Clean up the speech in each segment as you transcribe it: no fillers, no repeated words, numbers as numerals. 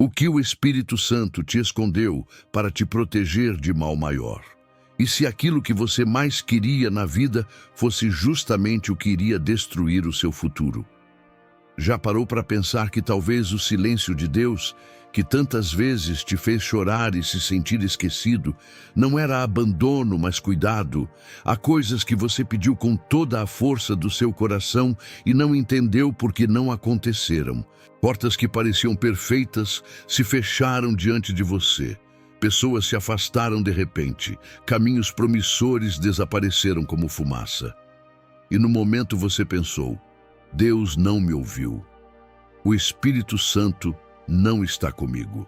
O que o Espírito Santo te escondeu para te proteger de mal maior? E se aquilo que você mais queria na vida fosse justamente o que iria destruir o seu futuro? Já parou para pensar que talvez o silêncio de Deus, que tantas vezes te fez chorar e se sentir esquecido, não era abandono, mas cuidado? Há coisas que você pediu com toda a força do seu coração e não entendeu porque não aconteceram. Portas que pareciam perfeitas se fecharam diante de você. Pessoas se afastaram de repente. Caminhos promissores desapareceram como fumaça. E no momento você pensou: Deus não me ouviu. O Espírito Santo não está comigo.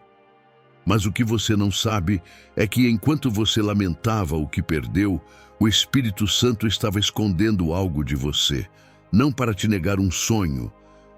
Mas o que você não sabe é que enquanto você lamentava o que perdeu, o Espírito Santo estava escondendo algo de você, não para te negar um sonho,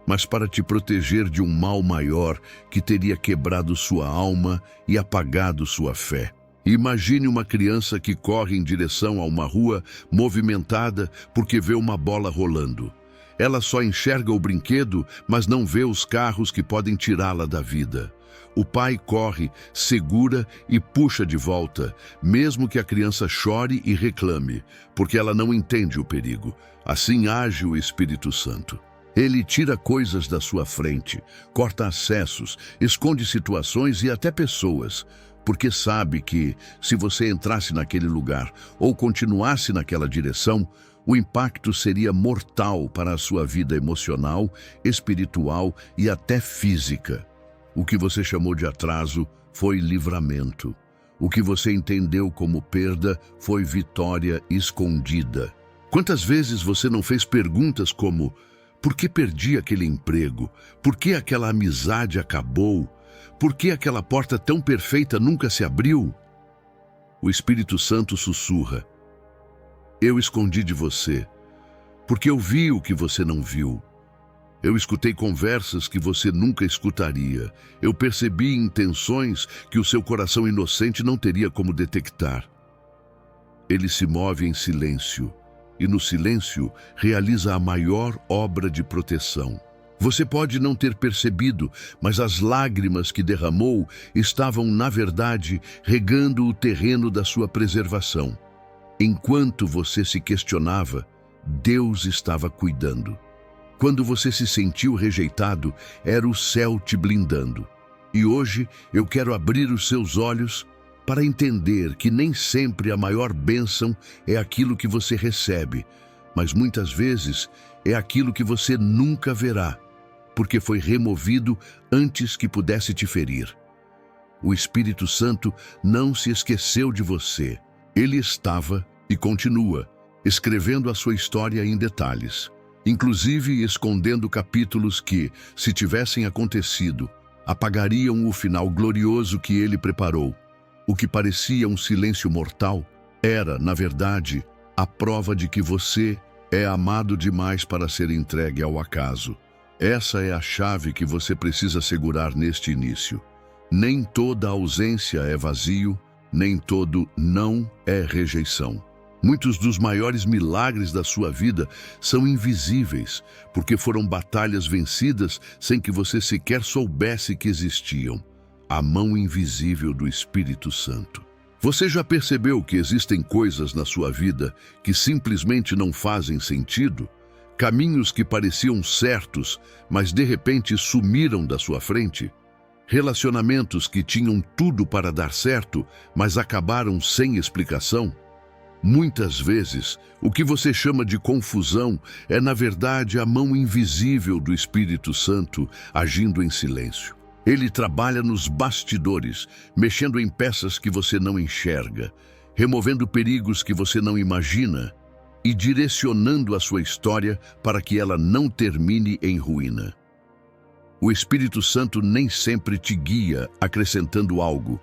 mas para te proteger de um mal maior que teria quebrado sua alma e apagado sua fé. Imagine uma criança que corre em direção a uma rua movimentada porque vê uma bola rolando. Ela só enxerga o brinquedo, mas não vê os carros que podem tirá-la da vida. O pai corre, segura e puxa de volta, mesmo que a criança chore e reclame, porque ela não entende o perigo. Assim age o Espírito Santo. Ele tira coisas da sua frente, corta acessos, esconde situações e até pessoas, porque sabe que, se você entrasse naquele lugar ou continuasse naquela direção, o impacto seria mortal para a sua vida emocional, espiritual e até física. O que você chamou de atraso foi livramento. O que você entendeu como perda foi vitória escondida. Quantas vezes você não fez perguntas como: por que perdi aquele emprego? Por que aquela amizade acabou? Por que aquela porta tão perfeita nunca se abriu? O Espírito Santo sussurra: eu escondi de você, porque eu vi o que você não viu. Eu escutei conversas que você nunca escutaria. Eu percebi intenções que o seu coração inocente não teria como detectar. Ele se move em silêncio, e no silêncio realiza a maior obra de proteção. Você pode não ter percebido, mas as lágrimas que derramou estavam, na verdade, regando o terreno da sua preservação. Enquanto você se questionava, Deus estava cuidando. Quando você se sentiu rejeitado, era o céu te blindando. E hoje eu quero abrir os seus olhos para entender que nem sempre a maior bênção é aquilo que você recebe, mas muitas vezes é aquilo que você nunca verá, porque foi removido antes que pudesse te ferir. O Espírito Santo não se esqueceu de você. Ele estava e continua escrevendo a sua história em detalhes, inclusive escondendo capítulos que, se tivessem acontecido, apagariam o final glorioso que ele preparou. O que parecia um silêncio mortal era, na verdade, a prova de que você é amado demais para ser entregue ao acaso. Essa é a chave que você precisa segurar neste início. Nem toda ausência é vazio, nem todo não é rejeição. Muitos dos maiores milagres da sua vida são invisíveis, porque foram batalhas vencidas sem que você sequer soubesse que existiam. A mão invisível do Espírito Santo. Você já percebeu que existem coisas na sua vida que simplesmente não fazem sentido? Caminhos que pareciam certos, mas de repente sumiram da sua frente? Relacionamentos que tinham tudo para dar certo, mas acabaram sem explicação? Muitas vezes, o que você chama de confusão é, na verdade, a mão invisível do Espírito Santo agindo em silêncio. Ele trabalha nos bastidores, mexendo em peças que você não enxerga, removendo perigos que você não imagina e direcionando a sua história para que ela não termine em ruína. O Espírito Santo nem sempre te guia acrescentando algo,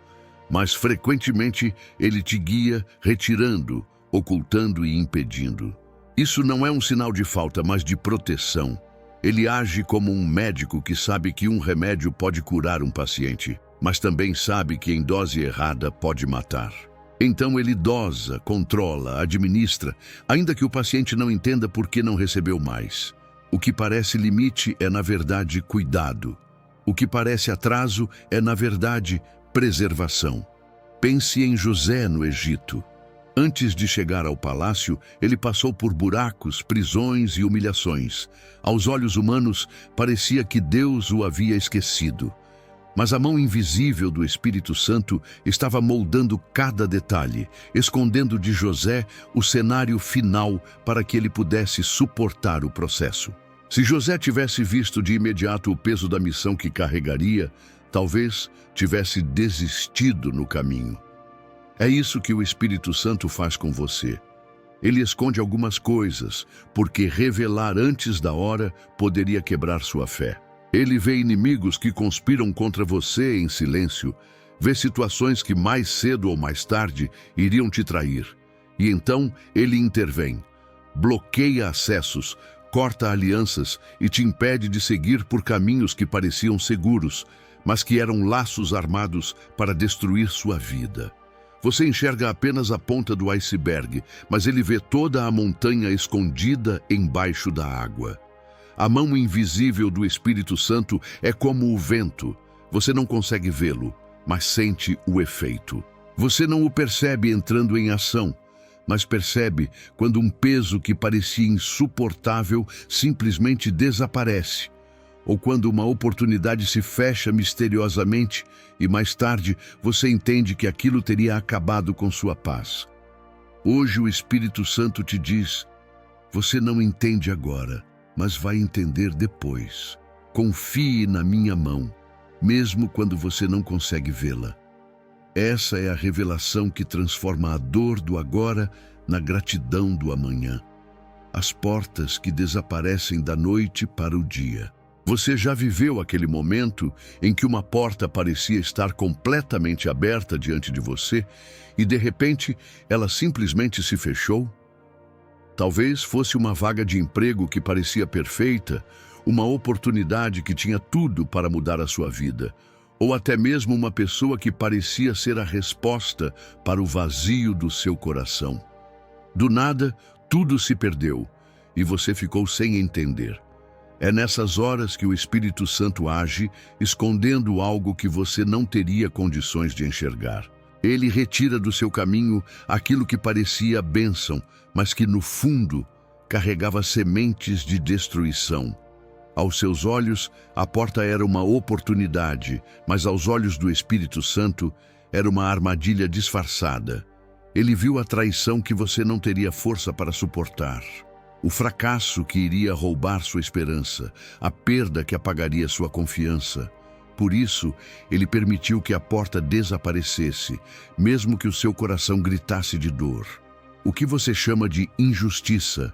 mas frequentemente ele te guia retirando, ocultando e impedindo. Isso não é um sinal de falta, mas de proteção. Ele age como um médico que sabe que um remédio pode curar um paciente, mas também sabe que em dose errada pode matar. Então ele dosa, controla, administra, ainda que o paciente não entenda por que não recebeu mais. O que parece limite é, na verdade, cuidado. O que parece atraso é, na verdade, preservação. Pense em José no Egito. Antes de chegar ao palácio, ele passou por buracos, prisões e humilhações. Aos olhos humanos, parecia que Deus o havia esquecido. Mas a mão invisível do Espírito Santo estava moldando cada detalhe, escondendo de José o cenário final para que ele pudesse suportar o processo. Se José tivesse visto de imediato o peso da missão que carregaria, talvez tivesse desistido no caminho. É isso que o Espírito Santo faz com você. Ele esconde algumas coisas, porque revelar antes da hora poderia quebrar sua fé. Ele vê inimigos que conspiram contra você em silêncio, vê situações que mais cedo ou mais tarde iriam te trair. E então ele intervém, bloqueia acessos, corta alianças e te impede de seguir por caminhos que pareciam seguros, mas que eram laços armados para destruir sua vida. Você enxerga apenas a ponta do iceberg, mas ele vê toda a montanha escondida embaixo da água. A mão invisível do Espírito Santo é como o vento. Você não consegue vê-lo, mas sente o efeito. Você não o percebe entrando em ação, mas percebe quando um peso que parecia insuportável simplesmente desaparece, ou quando uma oportunidade se fecha misteriosamente e mais tarde você entende que aquilo teria acabado com sua paz. Hoje o Espírito Santo te diz: você não entende agora, mas vai entender depois. Confie na minha mão, mesmo quando você não consegue vê-la. Essa é a revelação que transforma a dor do agora na gratidão do amanhã. As portas que desaparecem da noite para o dia. Você já viveu aquele momento em que uma porta parecia estar completamente aberta diante de você e, de repente, ela simplesmente se fechou? Talvez fosse uma vaga de emprego que parecia perfeita, uma oportunidade que tinha tudo para mudar a sua vida, ou até mesmo uma pessoa que parecia ser a resposta para o vazio do seu coração. Do nada, tudo se perdeu e você ficou sem entender. É nessas horas que o Espírito Santo age, escondendo algo que você não teria condições de enxergar. Ele retira do seu caminho aquilo que parecia bênção, mas que no fundo carregava sementes de destruição. Aos seus olhos, a porta era uma oportunidade, mas aos olhos do Espírito Santo, era uma armadilha disfarçada. Ele viu a traição que você não teria força para suportar. O fracasso que iria roubar sua esperança, a perda que apagaria sua confiança. Por isso, ele permitiu que a porta desaparecesse, mesmo que o seu coração gritasse de dor. O que você chama de injustiça,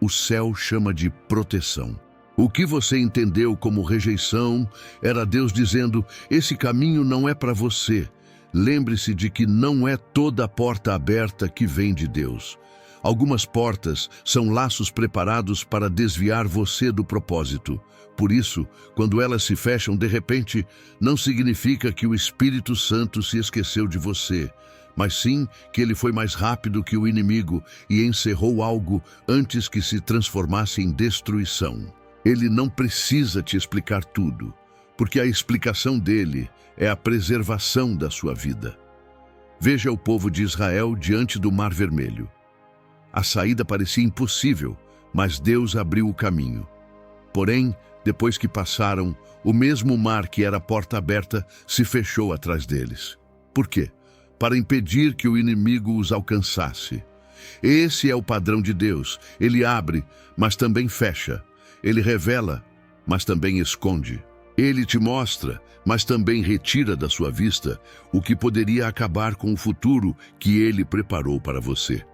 o céu chama de proteção. O que você entendeu como rejeição era Deus dizendo: esse caminho não é para você. Lembre-se de que não é toda a porta aberta que vem de Deus. Algumas portas são laços preparados para desviar você do propósito. Por isso, quando elas se fecham de repente, não significa que o Espírito Santo se esqueceu de você, mas sim que ele foi mais rápido que o inimigo e encerrou algo antes que se transformasse em destruição. Ele não precisa te explicar tudo, porque a explicação dele é a preservação da sua vida. Veja o povo de Israel diante do Mar Vermelho. A saída parecia impossível, mas Deus abriu o caminho. Porém, depois que passaram, o mesmo mar que era a porta aberta se fechou atrás deles. Por quê? Para impedir que o inimigo os alcançasse. Esse é o padrão de Deus. Ele abre, mas também fecha. Ele revela, mas também esconde. Ele te mostra, mas também retira da sua vista o que poderia acabar com o futuro que ele preparou para você.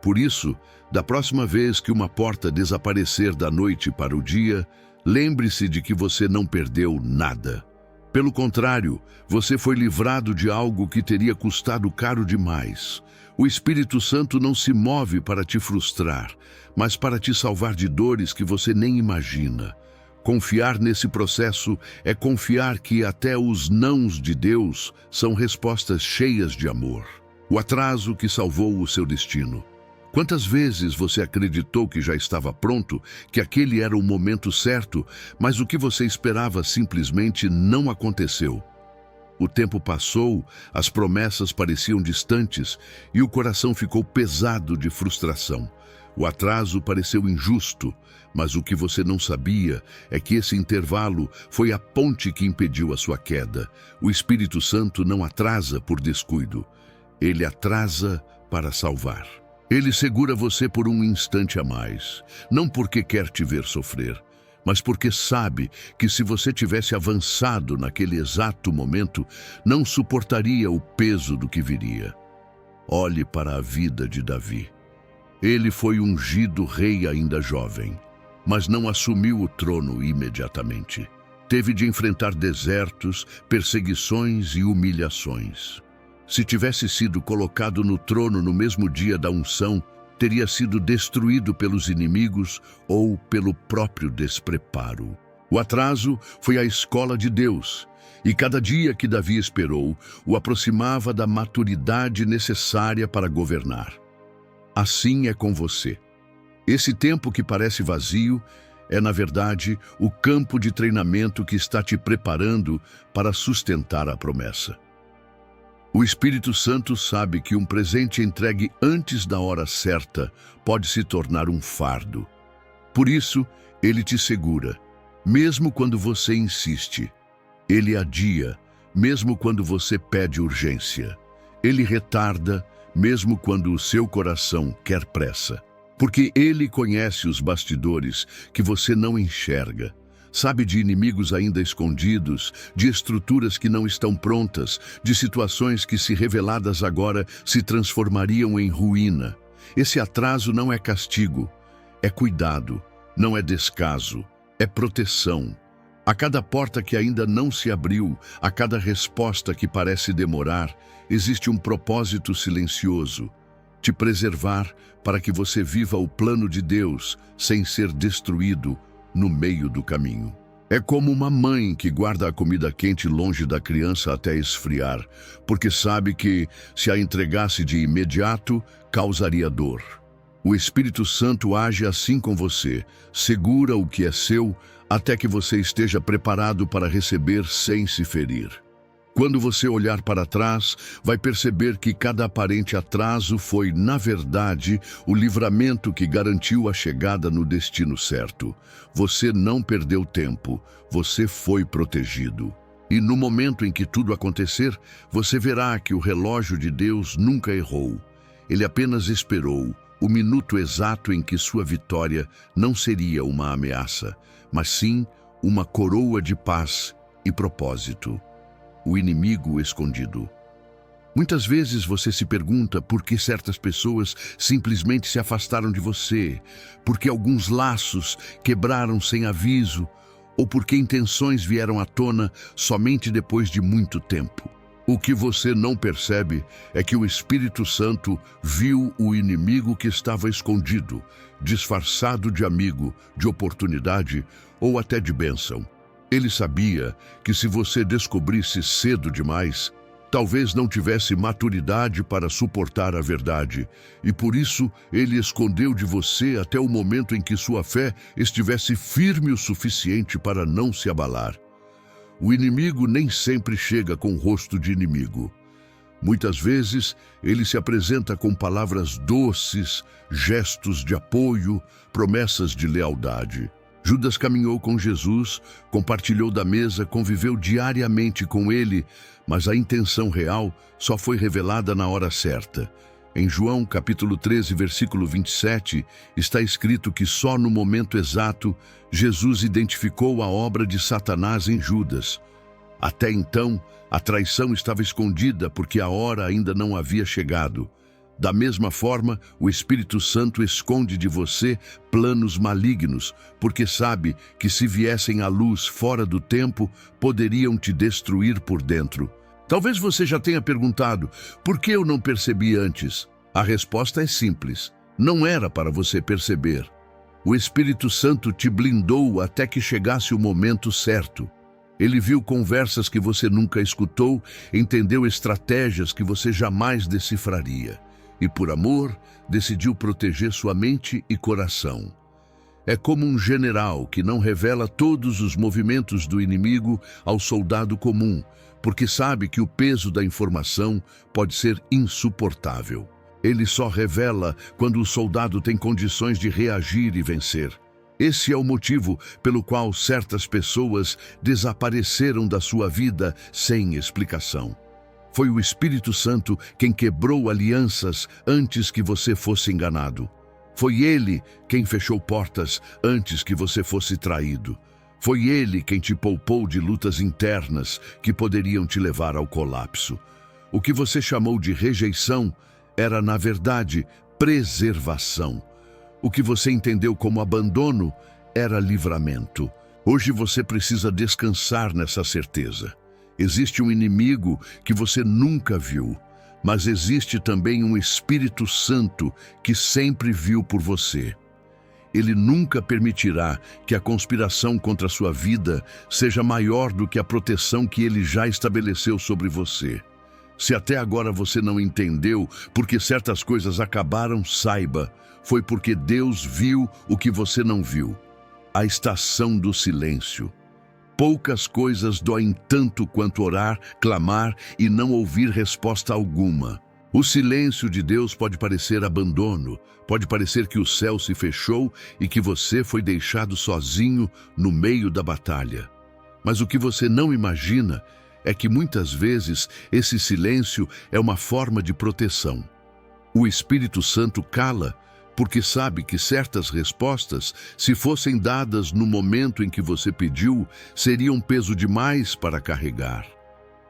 Por isso, da próxima vez que uma porta desaparecer da noite para o dia, lembre-se de que você não perdeu nada. Pelo contrário, você foi livrado de algo que teria custado caro demais. O Espírito Santo não se move para te frustrar, mas para te salvar de dores que você nem imagina. Confiar nesse processo é confiar que até os nãos de Deus são respostas cheias de amor. O atraso que salvou o seu destino. Quantas vezes você acreditou que já estava pronto, que aquele era o momento certo, mas o que você esperava simplesmente não aconteceu? O tempo passou, as promessas pareciam distantes e o coração ficou pesado de frustração. O atraso pareceu injusto, mas o que você não sabia é que esse intervalo foi a ponte que impediu a sua queda. O Espírito Santo não atrasa por descuido, ele atrasa para salvar. Ele segura você por um instante a mais, não porque quer te ver sofrer, mas porque sabe que se você tivesse avançado naquele exato momento, não suportaria o peso do que viria. Olhe para a vida de Davi. Ele foi ungido rei ainda jovem, mas não assumiu o trono imediatamente. Teve de enfrentar desertos, perseguições e humilhações. Se tivesse sido colocado no trono no mesmo dia da unção, teria sido destruído pelos inimigos ou pelo próprio despreparo. O atraso foi a escola de Deus, e cada dia que Davi esperou o aproximava da maturidade necessária para governar. Assim é com você. Esse tempo que parece vazio é, na verdade, o campo de treinamento que está te preparando para sustentar a promessa. O Espírito Santo sabe que um presente entregue antes da hora certa pode se tornar um fardo. Por isso, ele te segura, mesmo quando você insiste. Ele adia, mesmo quando você pede urgência. Ele retarda, mesmo quando o seu coração quer pressa. Porque ele conhece os bastidores que você não enxerga. Sabe de inimigos ainda escondidos, de estruturas que não estão prontas, de situações que, se reveladas agora, se transformariam em ruína. Esse atraso não é castigo, é cuidado, não é descaso, é proteção. A cada porta que ainda não se abriu, a cada resposta que parece demorar, existe um propósito silencioso: te preservar para que você viva o plano de Deus sem ser destruído no meio do caminho. É como uma mãe que guarda a comida quente longe da criança até esfriar, porque sabe que, se a entregasse de imediato, causaria dor. O Espírito Santo age assim com você, segura o que é seu até que você esteja preparado para receber sem se ferir. Quando você olhar para trás, vai perceber que cada aparente atraso foi, na verdade, o livramento que garantiu a chegada no destino certo. Você não perdeu tempo, você foi protegido. E no momento em que tudo acontecer, você verá que o relógio de Deus nunca errou. Ele apenas esperou o minuto exato em que sua vitória não seria uma ameaça, mas sim uma coroa de paz e propósito. O inimigo escondido. Muitas vezes você se pergunta por que certas pessoas simplesmente se afastaram de você, por que alguns laços quebraram sem aviso, ou por que intenções vieram à tona somente depois de muito tempo. O que você não percebe é que o Espírito Santo viu o inimigo que estava escondido, disfarçado de amigo, de oportunidade ou até de bênção. Ele sabia que se você descobrisse cedo demais, talvez não tivesse maturidade para suportar a verdade, e por isso ele escondeu de você até o momento em que sua fé estivesse firme o suficiente para não se abalar. O inimigo nem sempre chega com o rosto de inimigo. Muitas vezes ele se apresenta com palavras doces, gestos de apoio, promessas de lealdade. Judas caminhou com Jesus, compartilhou da mesa, conviveu diariamente com ele, mas a intenção real só foi revelada na hora certa. Em João capítulo 13, versículo 27, está escrito que só no momento exato Jesus identificou a obra de Satanás em Judas. Até então, a traição estava escondida porque a hora ainda não havia chegado. Da mesma forma, o Espírito Santo esconde de você planos malignos, porque sabe que se viessem à luz fora do tempo, poderiam te destruir por dentro. Talvez você já tenha perguntado, por que eu não percebi antes? A resposta é simples, não era para você perceber. O Espírito Santo te blindou até que chegasse o momento certo. Ele viu conversas que você nunca escutou, entendeu estratégias que você jamais decifraria. e, por amor, decidiu proteger sua mente e coração. É como um general que não revela todos os movimentos do inimigo ao soldado comum, porque sabe que o peso da informação pode ser insuportável. Ele só revela quando o soldado tem condições de reagir e vencer. Esse é o motivo pelo qual certas pessoas desapareceram da sua vida sem explicação. Foi o Espírito Santo quem quebrou alianças antes que você fosse enganado. Foi Ele quem fechou portas antes que você fosse traído. Foi Ele quem te poupou de lutas internas que poderiam te levar ao colapso. O que você chamou de rejeição era, na verdade, preservação. O que você entendeu como abandono era livramento. Hoje você precisa descansar nessa certeza. Existe um inimigo que você nunca viu, mas existe também um Espírito Santo que sempre viu por você. Ele nunca permitirá que a conspiração contra a sua vida seja maior do que a proteção que ele já estabeleceu sobre você. Se até agora você não entendeu porque certas coisas acabaram, saiba, foi porque Deus viu o que você não viu. A estação do silêncio. Poucas coisas doem tanto quanto orar, clamar e não ouvir resposta alguma. O silêncio de Deus pode parecer abandono, pode parecer que o céu se fechou e que você foi deixado sozinho no meio da batalha. Mas o que você não imagina é que muitas vezes esse silêncio é uma forma de proteção. O Espírito Santo cala porque sabe que certas respostas, se fossem dadas no momento em que você pediu, seriam peso demais para carregar.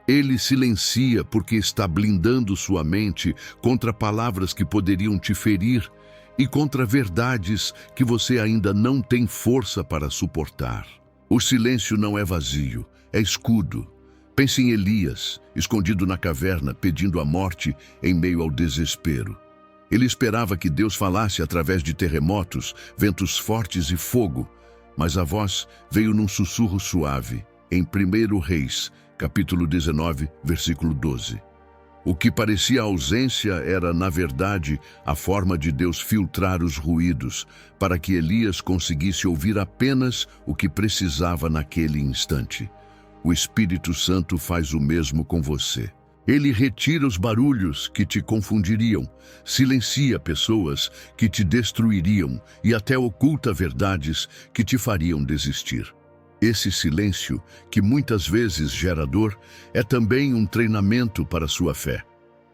Ele silencia porque está blindando sua mente contra palavras que poderiam te ferir e contra verdades que você ainda não tem força para suportar. O silêncio não é vazio, é escudo. Pense em Elias, escondido na caverna, pedindo a morte em meio ao desespero. Ele esperava que Deus falasse através de terremotos, ventos fortes e fogo, mas a voz veio num sussurro suave, em 1 Reis, capítulo 19, versículo 12. O que parecia ausência era, na verdade, a forma de Deus filtrar os ruídos, para que Elias conseguisse ouvir apenas o que precisava naquele instante. O Espírito Santo faz o mesmo com você. Ele retira os barulhos que te confundiriam, silencia pessoas que te destruiriam e até oculta verdades que te fariam desistir. Esse silêncio, que muitas vezes gera dor, é também um treinamento para sua fé.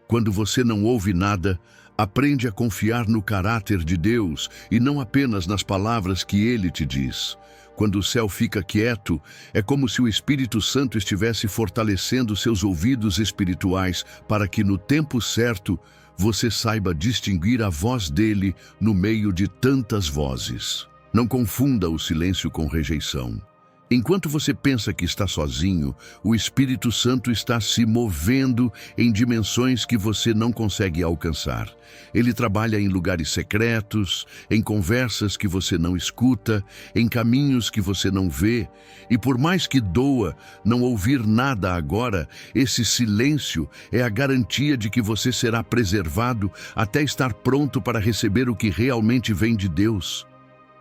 Quando você não ouve nada, aprende a confiar no caráter de Deus e não apenas nas palavras que Ele te diz. Quando o céu fica quieto, é como se o Espírito Santo estivesse fortalecendo seus ouvidos espirituais para que, no tempo certo, você saiba distinguir a voz dele no meio de tantas vozes. Não confunda o silêncio com rejeição. Enquanto você pensa que está sozinho, o Espírito Santo está se movendo em dimensões que você não consegue alcançar. Ele trabalha em lugares secretos, em conversas que você não escuta, em caminhos que você não vê. E por mais que doa não ouvir nada agora, esse silêncio é a garantia de que você será preservado até estar pronto para receber o que realmente vem de Deus.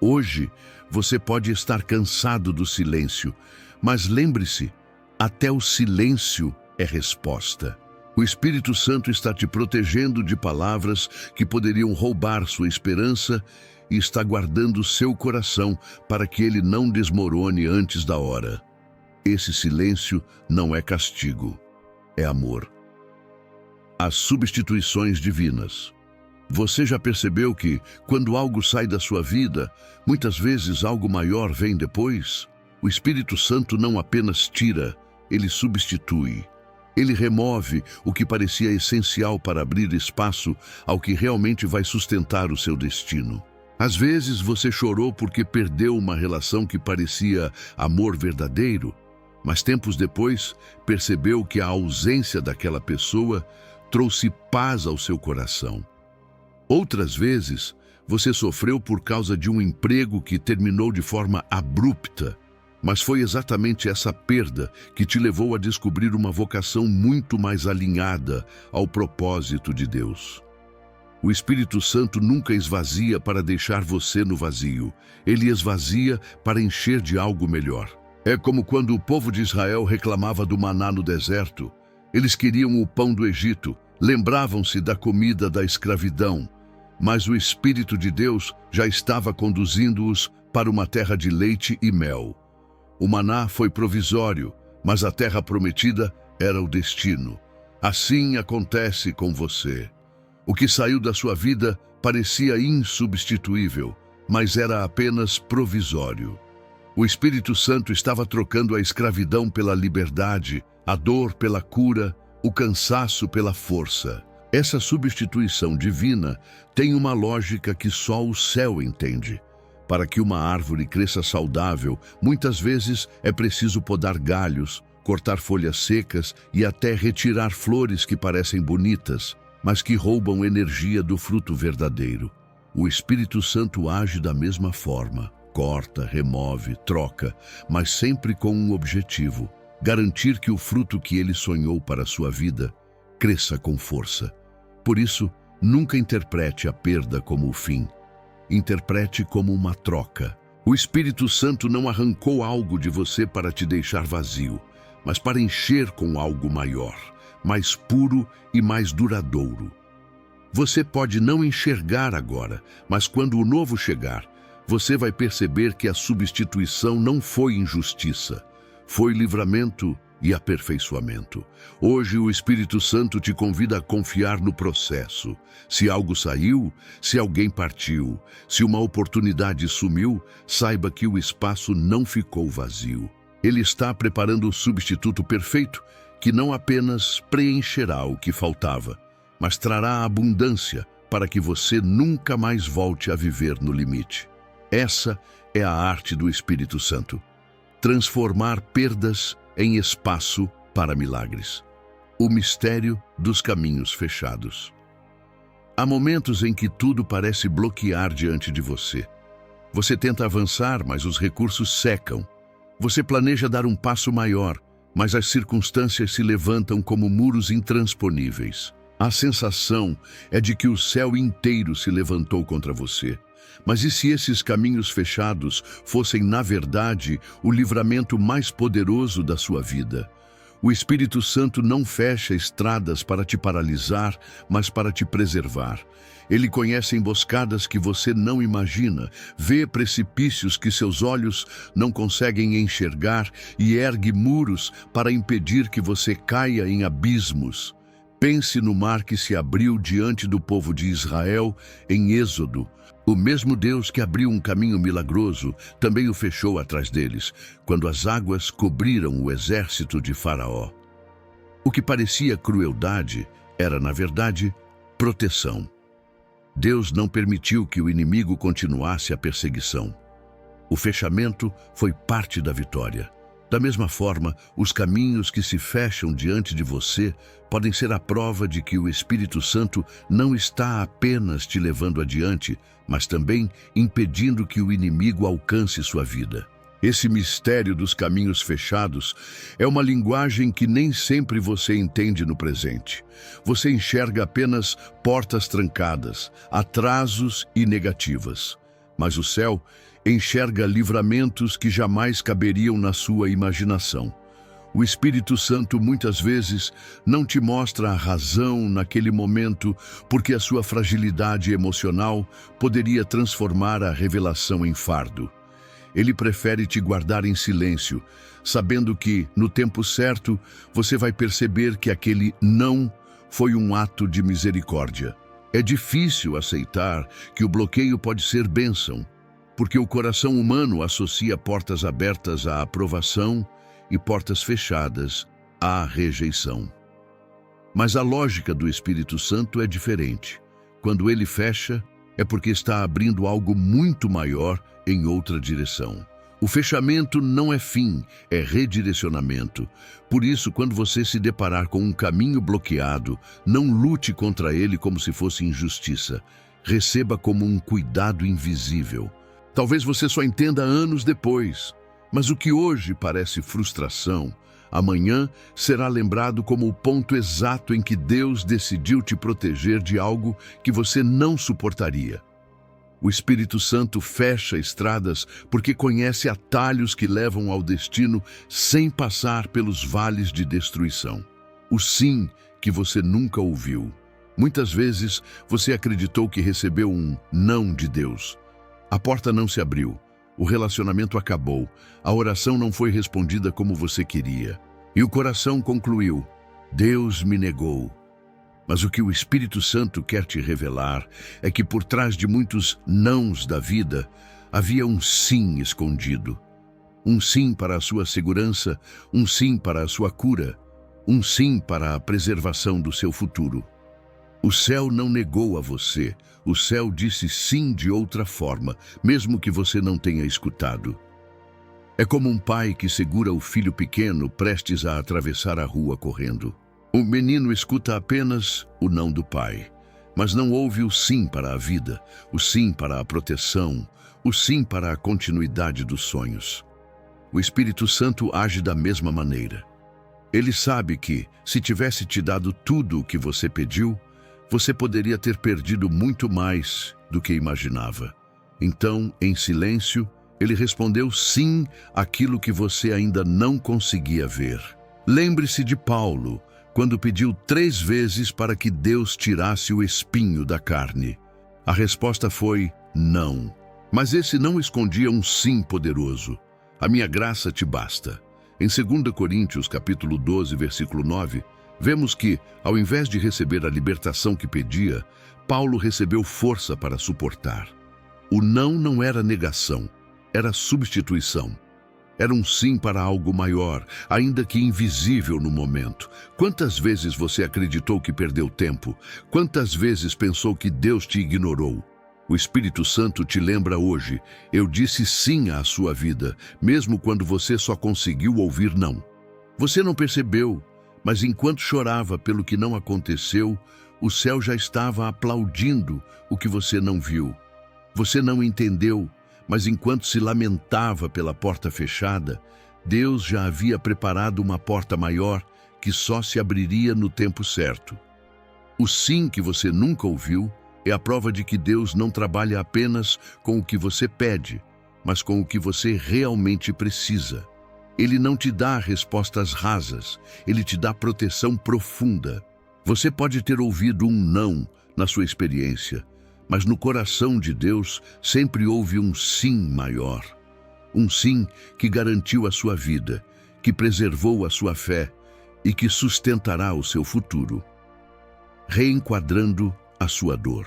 Hoje, você pode estar cansado do silêncio, mas lembre-se, até o silêncio é resposta. O Espírito Santo está te protegendo de palavras que poderiam roubar sua esperança e está guardando seu coração para que ele não desmorone antes da hora. Esse silêncio não é castigo, é amor. As substituições divinas. Você já percebeu que, quando algo sai da sua vida, muitas vezes algo maior vem depois? O Espírito Santo não apenas tira, ele substitui. Ele remove o que parecia essencial para abrir espaço ao que realmente vai sustentar o seu destino. Às vezes você chorou porque perdeu uma relação que parecia amor verdadeiro, mas tempos depois percebeu que a ausência daquela pessoa trouxe paz ao seu coração. Outras vezes, você sofreu por causa de um emprego que terminou de forma abrupta, mas foi exatamente essa perda que te levou a descobrir uma vocação muito mais alinhada ao propósito de Deus. O Espírito Santo nunca esvazia para deixar você no vazio. Ele esvazia para encher de algo melhor. É como quando o povo de Israel reclamava do maná no deserto. Eles queriam o pão do Egito, lembravam-se da comida da escravidão. Mas o Espírito de Deus já estava conduzindo-os para uma terra de leite e mel. O maná foi provisório, mas a terra prometida era o destino. Assim acontece com você. O que saiu da sua vida parecia insubstituível, mas era apenas provisório. O Espírito Santo estava trocando a escravidão pela liberdade, a dor pela cura, o cansaço pela força. Essa substituição divina tem uma lógica que só o céu entende. Para que uma árvore cresça saudável, muitas vezes é preciso podar galhos, cortar folhas secas e até retirar flores que parecem bonitas, mas que roubam energia do fruto verdadeiro. O Espírito Santo age da mesma forma. Corta, remove, troca, mas sempre com um objetivo: garantir que o fruto que ele sonhou para a sua vida cresça com força. Por isso, nunca interprete a perda como o fim. Interprete como uma troca. O Espírito Santo não arrancou algo de você para te deixar vazio, mas para encher com algo maior, mais puro e mais duradouro. Você pode não enxergar agora, mas quando o novo chegar, você vai perceber que a substituição não foi injustiça, foi livramento e aperfeiçoamento. Hoje o Espírito Santo te convida a confiar no processo. Se algo saiu, se alguém partiu, se uma oportunidade sumiu, saiba que o espaço não ficou vazio. Ele está preparando o substituto perfeito, que não apenas preencherá o que faltava, mas trará abundância para que você nunca mais volte a viver no limite. Essa é a arte do Espírito Santo: transformar perdas em espaço para milagres. O mistério dos caminhos fechados. Há momentos em que tudo parece bloquear diante de você. Você tenta avançar, mas os recursos secam. Você planeja dar um passo maior, mas as circunstâncias se levantam como muros intransponíveis. A sensação é de que o céu inteiro se levantou contra você. Mas e se esses caminhos fechados fossem, na verdade, o livramento mais poderoso da sua vida? O Espírito Santo não fecha estradas para te paralisar, mas para te preservar. Ele conhece emboscadas que você não imagina, vê precipícios que seus olhos não conseguem enxergar e ergue muros para impedir que você caia em abismos. Pense no mar que se abriu diante do povo de Israel em Êxodo. O mesmo Deus que abriu um caminho milagroso também o fechou atrás deles, quando as águas cobriram o exército de Faraó. O que parecia crueldade era, na verdade, proteção. Deus não permitiu que o inimigo continuasse a perseguição. O fechamento foi parte da vitória. Da mesma forma, os caminhos que se fecham diante de você podem ser a prova de que o Espírito Santo não está apenas te levando adiante, mas também impedindo que o inimigo alcance sua vida. Esse mistério dos caminhos fechados é uma linguagem que nem sempre você entende no presente. Você enxerga apenas portas trancadas, atrasos e negativas. Mas o céu enxerga livramentos que jamais caberiam na sua imaginação. O Espírito Santo muitas vezes não te mostra a razão naquele momento, porque a sua fragilidade emocional poderia transformar a revelação em fardo. Ele prefere te guardar em silêncio, sabendo que, no tempo certo, você vai perceber que aquele não foi um ato de misericórdia. É difícil aceitar que o bloqueio pode ser bênção, porque o coração humano associa portas abertas à aprovação e portas fechadas à rejeição. Mas a lógica do Espírito Santo é diferente. Quando ele fecha, é porque está abrindo algo muito maior em outra direção. O fechamento não é fim, é redirecionamento. Por isso, quando você se deparar com um caminho bloqueado, não lute contra ele como se fosse injustiça. Receba como um cuidado invisível. Talvez você só entenda anos depois, mas o que hoje parece frustração, Amanhã será lembrado como o ponto exato em que Deus decidiu te proteger de algo que você não suportaria. O Espírito Santo fecha estradas porque conhece atalhos que levam ao destino sem passar pelos vales de destruição. O sim que você nunca ouviu. Muitas vezes você acreditou que recebeu um não de Deus. A porta não se abriu, o relacionamento acabou, a oração não foi respondida como você queria. E o coração concluiu: Deus me negou. Mas o que o Espírito Santo quer te revelar é que por trás de muitos nãos da vida havia um sim escondido. Um sim para a sua segurança, um sim para a sua cura, um sim para a preservação do seu futuro. O céu não negou a você, o céu disse sim de outra forma, mesmo que você não tenha escutado. É como um pai que segura o filho pequeno prestes a atravessar a rua correndo. O menino escuta apenas o não do pai, mas não ouve o sim para a vida, o sim para a proteção, o sim para a continuidade dos sonhos. O Espírito Santo age da mesma maneira. Ele sabe que, se tivesse te dado tudo o que você pediu, você poderia ter perdido muito mais do que imaginava. Então, em silêncio, ele respondeu sim àquilo que você ainda não conseguia ver. Lembre-se de Paulo, quando pediu 3 vezes para que Deus tirasse o espinho da carne. A resposta foi não. Mas esse não escondia um sim poderoso. A minha graça te basta. Em 2 Coríntios, capítulo 12, versículo 9, vemos que, ao invés de receber a libertação que pedia, Paulo recebeu força para suportar. O não era negação, era substituição. Era um sim para algo maior, ainda que invisível no momento. Quantas vezes você acreditou que perdeu tempo? Quantas vezes pensou que Deus te ignorou? O Espírito Santo te lembra hoje: eu disse sim à sua vida, mesmo quando você só conseguiu ouvir não. Você não percebeu, mas enquanto chorava pelo que não aconteceu, o céu já estava aplaudindo o que você não viu. Você não entendeu, mas enquanto se lamentava pela porta fechada, Deus já havia preparado uma porta maior que só se abriria no tempo certo. O sim que você nunca ouviu é a prova de que Deus não trabalha apenas com o que você pede, mas com o que você realmente precisa. Ele não te dá respostas rasas, ele te dá proteção profunda. Você pode ter ouvido um não na sua experiência, mas no coração de Deus sempre houve um sim maior. Um sim que garantiu a sua vida, que preservou a sua fé e que sustentará o seu futuro. Reenquadrando a sua dor.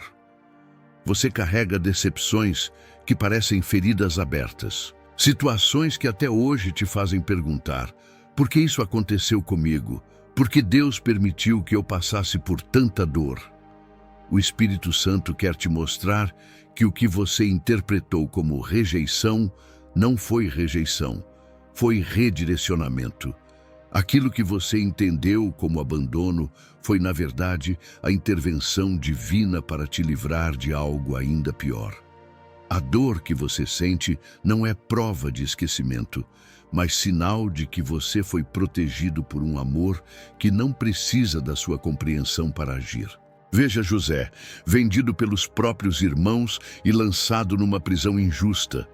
Você carrega decepções que parecem feridas abertas. Situações que até hoje te fazem perguntar: por que isso aconteceu comigo? Por que Deus permitiu que eu passasse por tanta dor? O Espírito Santo quer te mostrar que o que você interpretou como rejeição não foi rejeição, foi redirecionamento. Aquilo que você entendeu como abandono foi, na verdade, a intervenção divina para te livrar de algo ainda pior. A dor que você sente não é prova de esquecimento, mas sinal de que você foi protegido por um amor que não precisa da sua compreensão para agir. Veja José, vendido pelos próprios irmãos e lançado numa prisão injusta.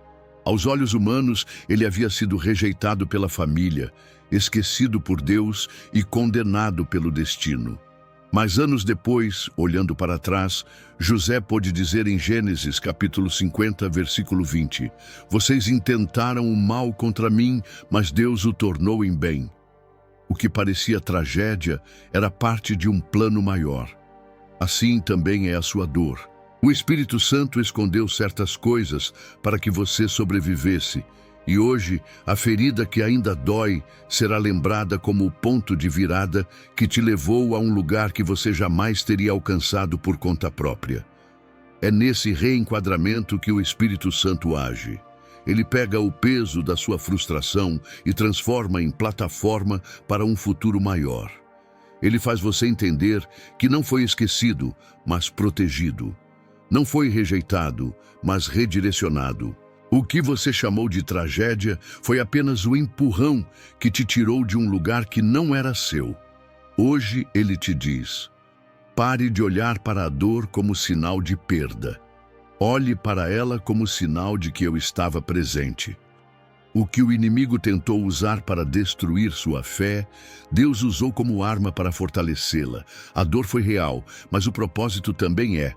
Aos olhos humanos, ele havia sido rejeitado pela família, esquecido por Deus e condenado pelo destino. Mas anos depois, olhando para trás, José pôde dizer em Gênesis capítulo 50, versículo 20: vocês intentaram o mal contra mim, mas Deus o tornou em bem. O que parecia tragédia era parte de um plano maior. Assim também é a sua dor. O Espírito Santo escondeu certas coisas para que você sobrevivesse, e hoje a ferida que ainda dói será lembrada como o ponto de virada que te levou a um lugar que você jamais teria alcançado por conta própria. É nesse reenquadramento que o Espírito Santo age. Ele pega o peso da sua frustração e transforma em plataforma para um futuro maior. Ele faz você entender que não foi esquecido, mas protegido. Não foi rejeitado, mas redirecionado. O que você chamou de tragédia foi apenas o empurrão que te tirou de um lugar que não era seu. Hoje ele te diz: pare de olhar para a dor como sinal de perda. Olhe para ela como sinal de que eu estava presente. O que o inimigo tentou usar para destruir sua fé, Deus usou como arma para fortalecê-la. A dor foi real, mas o propósito também é.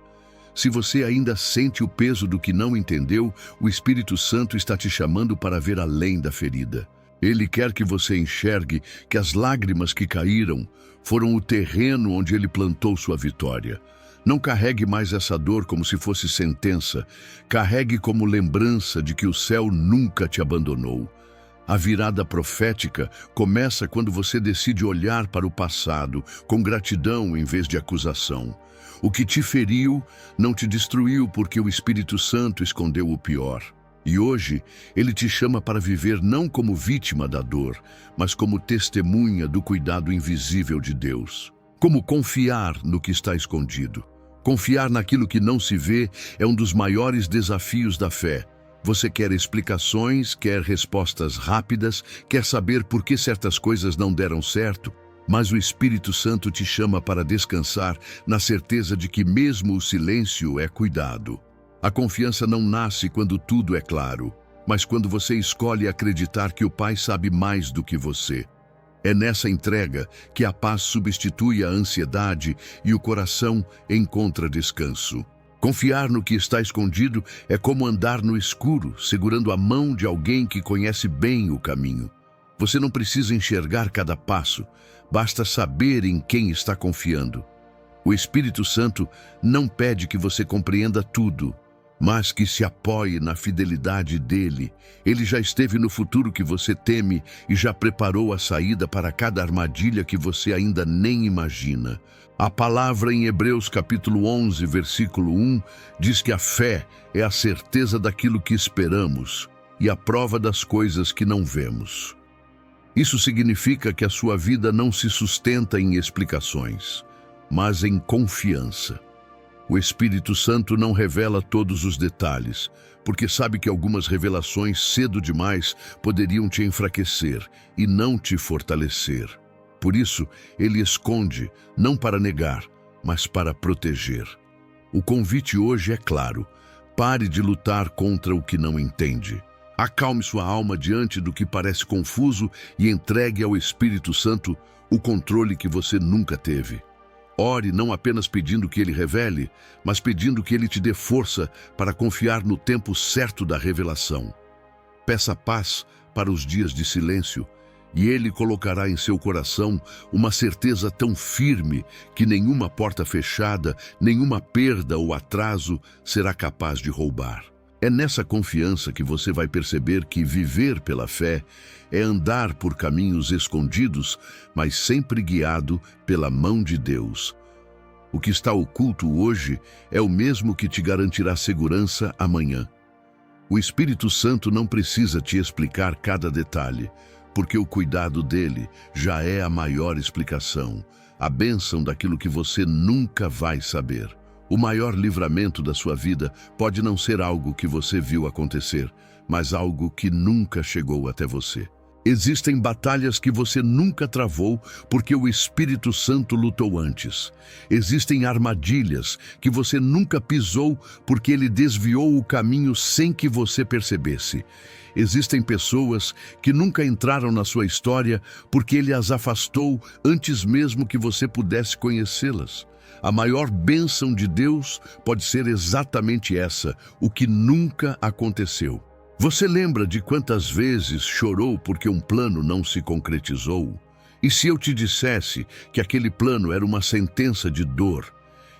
Se você ainda sente o peso do que não entendeu, o Espírito Santo está te chamando para ver além da ferida. Ele quer que você enxergue que as lágrimas que caíram foram o terreno onde ele plantou sua vitória. Não carregue mais essa dor como se fosse sentença. Carregue como lembrança de que o céu nunca te abandonou. A virada profética começa quando você decide olhar para o passado com gratidão em vez de acusação. O que te feriu não te destruiu porque o Espírito Santo escondeu o pior. E hoje, ele te chama para viver não como vítima da dor, mas como testemunha do cuidado invisível de Deus. Como confiar no que está escondido. Confiar naquilo que não se vê é um dos maiores desafios da fé. Você quer explicações, quer respostas rápidas, quer saber por que certas coisas não deram certo, mas o Espírito Santo te chama para descansar na certeza de que mesmo o silêncio é cuidado. A confiança não nasce quando tudo é claro, mas quando você escolhe acreditar que o Pai sabe mais do que você. É nessa entrega que a paz substitui a ansiedade e o coração encontra descanso. Confiar no que está escondido é como andar no escuro, segurando a mão de alguém que conhece bem o caminho. Você não precisa enxergar cada passo, basta saber em quem está confiando. O Espírito Santo não pede que você compreenda tudo, mas que se apoie na fidelidade dele. Ele já esteve no futuro que você teme e já preparou a saída para cada armadilha que você ainda nem imagina. A palavra em Hebreus capítulo 11, versículo 1, diz que a fé é a certeza daquilo que esperamos e a prova das coisas que não vemos. Isso significa que a sua vida não se sustenta em explicações, mas em confiança. O Espírito Santo não revela todos os detalhes, porque sabe que algumas revelações cedo demais poderiam te enfraquecer e não te fortalecer. Por isso, ele esconde, não para negar, mas para proteger. O convite hoje é claro: pare de lutar contra o que não entende. Acalme sua alma diante do que parece confuso e entregue ao Espírito Santo o controle que você nunca teve. Ore não apenas pedindo que ele revele, mas pedindo que ele te dê força para confiar no tempo certo da revelação. Peça paz para os dias de silêncio, e ele colocará em seu coração uma certeza tão firme que nenhuma porta fechada, nenhuma perda ou atraso será capaz de roubar. É nessa confiança que você vai perceber que viver pela fé é andar por caminhos escondidos, mas sempre guiado pela mão de Deus. O que está oculto hoje é o mesmo que te garantirá segurança amanhã. O Espírito Santo não precisa te explicar cada detalhe, porque o cuidado dele já é a maior explicação, a bênção daquilo que você nunca vai saber. O maior livramento da sua vida pode não ser algo que você viu acontecer, mas algo que nunca chegou até você. Existem batalhas que você nunca travou porque o Espírito Santo lutou antes. Existem armadilhas que você nunca pisou porque ele desviou o caminho sem que você percebesse. Existem pessoas que nunca entraram na sua história porque ele as afastou antes mesmo que você pudesse conhecê-las. A maior bênção de Deus pode ser exatamente essa, o que nunca aconteceu. Você lembra de quantas vezes chorou porque um plano não se concretizou? E se eu te dissesse que aquele plano era uma sentença de dor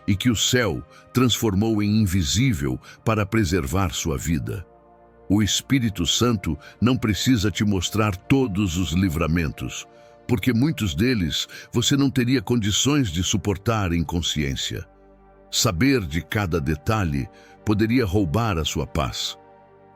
e que o céu transformou em invisível para preservar sua vida? O Espírito Santo não precisa te mostrar todos os livramentos, porque muitos deles você não teria condições de suportar em consciência. Saber de cada detalhe poderia roubar a sua paz.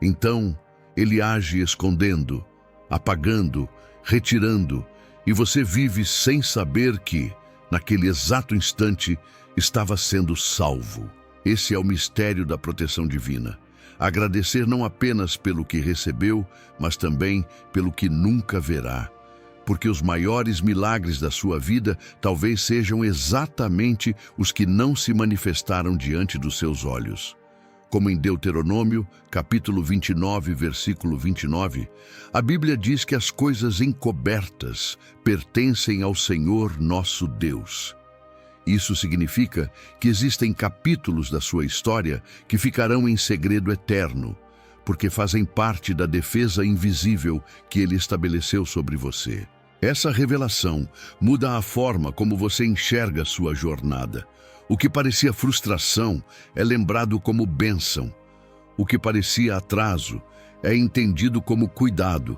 Então, ele age escondendo, apagando, retirando, e você vive sem saber que, naquele exato instante, estava sendo salvo. Esse é o mistério da proteção divina. Agradecer não apenas pelo que recebeu, mas também pelo que nunca verá. Porque os maiores milagres da sua vida talvez sejam exatamente os que não se manifestaram diante dos seus olhos. Como em Deuteronômio, capítulo 29, versículo 29, a Bíblia diz que as coisas encobertas pertencem ao Senhor nosso Deus. Isso significa que existem capítulos da sua história que ficarão em segredo eterno, porque fazem parte da defesa invisível que Ele estabeleceu sobre você. Essa revelação muda a forma como você enxerga sua jornada. O que parecia frustração é lembrado como bênção. O que parecia atraso é entendido como cuidado.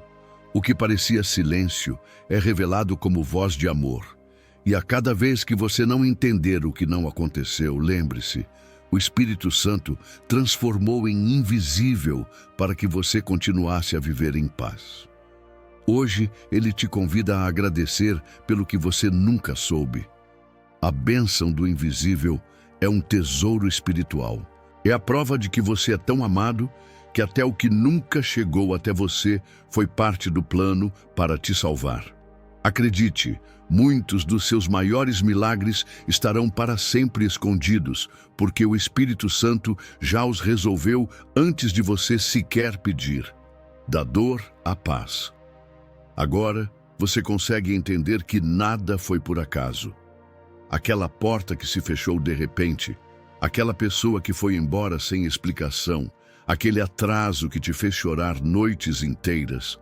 O que parecia silêncio é revelado como voz de amor. E a cada vez que você não entender o que não aconteceu, lembre-se, o Espírito Santo transformou em invisível para que você continuasse a viver em paz. Hoje, Ele te convida a agradecer pelo que você nunca soube. A bênção do invisível é um tesouro espiritual. É a prova de que você é tão amado que até o que nunca chegou até você foi parte do plano para te salvar. Acredite, muitos dos seus maiores milagres estarão para sempre escondidos, porque o Espírito Santo já os resolveu antes de você sequer pedir. Da dor à paz. Agora, você consegue entender que nada foi por acaso. Aquela porta que se fechou de repente, aquela pessoa que foi embora sem explicação, aquele atraso que te fez chorar noites inteiras,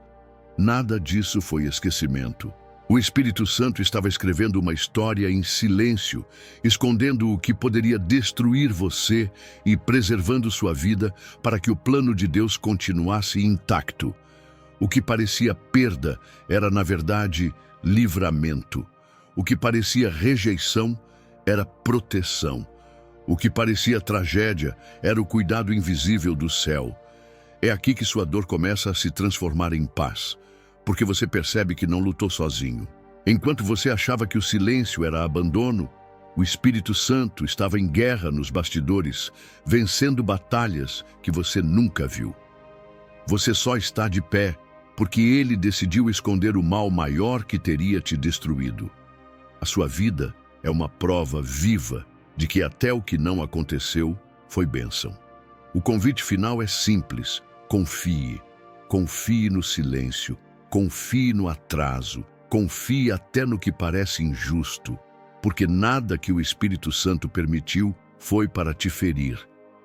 nada disso foi esquecimento. O Espírito Santo estava escrevendo uma história em silêncio, escondendo o que poderia destruir você e preservando sua vida para que o plano de Deus continuasse intacto. O que parecia perda era, na verdade, livramento. O que parecia rejeição era proteção. O que parecia tragédia era o cuidado invisível do céu. É aqui que sua dor começa a se transformar em paz, porque você percebe que não lutou sozinho. Enquanto você achava que o silêncio era abandono, o Espírito Santo estava em guerra nos bastidores, vencendo batalhas que você nunca viu. Você só está de pé porque Ele decidiu esconder o mal maior que teria te destruído. A sua vida é uma prova viva de que até o que não aconteceu foi bênção. O convite final é simples: confie. Confie no silêncio, confie no atraso, confie até no que parece injusto, porque nada que o Espírito Santo permitiu foi para te ferir,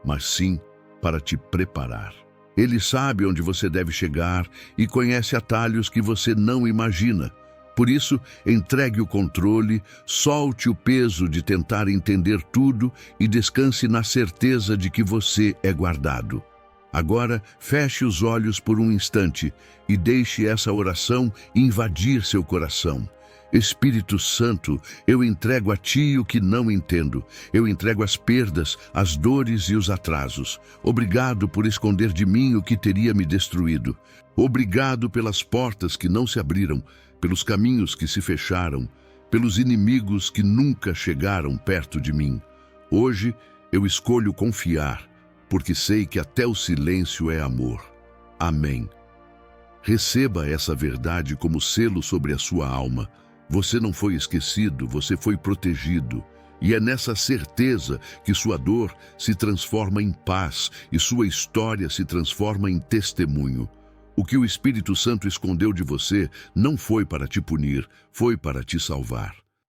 mas sim para te preparar. Ele sabe onde você deve chegar e conhece atalhos que você não imagina. Por isso, entregue o controle, solte o peso de tentar entender tudo e descanse na certeza de que você é guardado. Agora, feche os olhos por um instante e deixe essa oração invadir seu coração. Espírito Santo, eu entrego a Ti o que não entendo. Eu entrego as perdas, as dores e os atrasos. Obrigado por esconder de mim o que teria me destruído. Obrigado pelas portas que não se abriram, pelos caminhos que se fecharam, pelos inimigos que nunca chegaram perto de mim. Hoje eu escolho confiar, porque sei que até o silêncio é amor. Amém. Receba essa verdade como selo sobre a sua alma. Você não foi esquecido, você foi protegido. E é nessa certeza que sua dor se transforma em paz e sua história se transforma em testemunho. O que o Espírito Santo escondeu de você não foi para te punir, foi para te salvar.